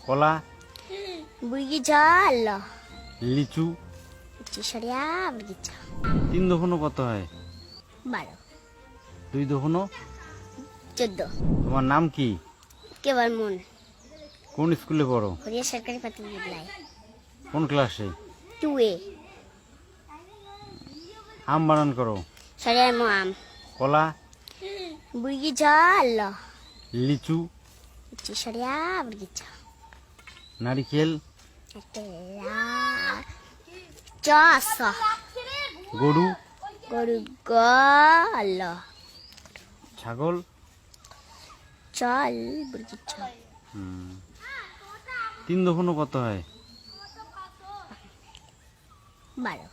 কলা, বুড়িজাল, লিচু। চিসড়িয়া বুড়িজা। 3 দোকানো কত হয়? 12, 2 দোকানো। 14। তোমার নাম কি? কেবল মন। কোন স্কুলে পড়ো? হরিয়া সরকারি প্রাথমিক বিদ্যালয়। কোন ক্লাসে? 2A। আম বানান করো। সরিয়ার মো আম। কলা, বুড়িজাল, লিচু, চিসড়িয়া বুড়িজা। নারিকেল, চাষ, গরু, গরু গল, ছাগল। চল বুড়িজা। 3 দোকানো কত হয়? 12,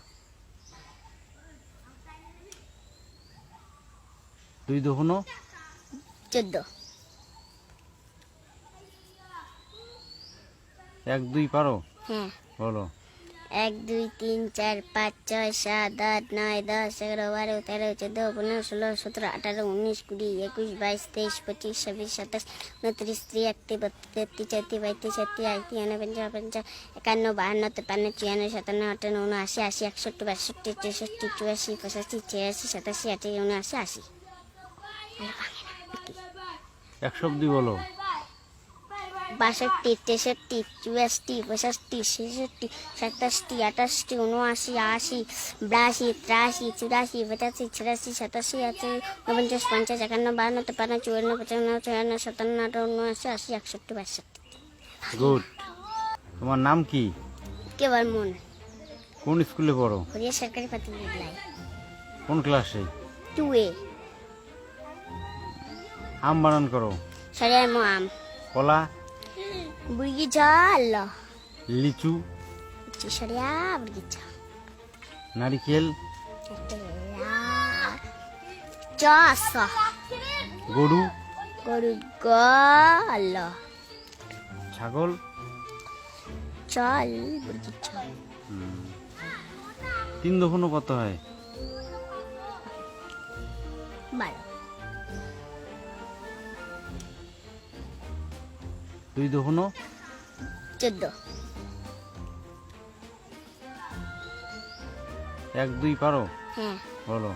2 দোকানো। 14। 1 2 পারো? হ্যাঁ। বলো। 1 2 3 4 5 6 7 8 9 10 11 12 13 14 15 16 17 18 19 20 21 22 23 25 26 27 29 30 31 32 33 34 35 36 37 38 39 40 51 52 53 54 56 57 58 59 80 61 62 63 64 65 86 87 88 89 80। 100 অবধি বলো। 62 63 64 65 66 67 68 79 80 82 83 84 85 86 87 88 49 50 51 52 53 54 55 56 57 58 59 80 61 62। গুড। তোমার নাম কি? কেবল মন। কোন স্কুলে পড়ো? হরিয়া সরকারি প্রাথমিক বিদ্যালয়। কোন ক্লাসে? 2A। আম বানান করো। সরিয়ার মো আম। কলা, বুড়িজাল, লিচু, চিসড়িয়া বুড়িজা। নারিকেল, চাষ, গরু, গরু গল, ছাগল। চল বুড়িজা। 3 দোকানো কত হয়? 12, 2 দোকানো। 14। 1 2 পারো? হ্যাঁ। বলো।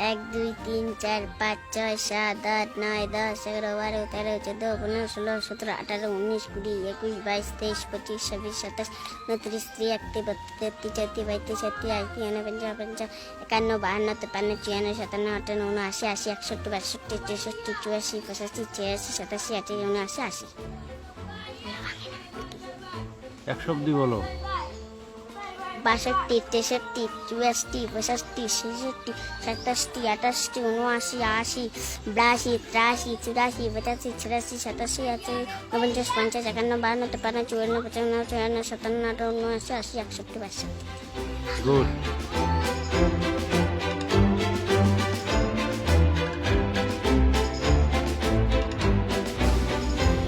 1 2 3 4 5 6 7 8 9 10 11 12 13 14 15 16 17 18 19 20 21 22 23 25 26 27 29 30 31 32 33 34 35 36 37 38 59 52 53 54 56 57 58 59 80 81 62 63 64 65 86 87 88 89 80। 100 অবধি বলো। 62 63 64 65 66 67 88 79 80 82 83 84 85 86 87 88 49 50 51 52 53 54 55 56 57 58 59 80 81 62 62। গুড।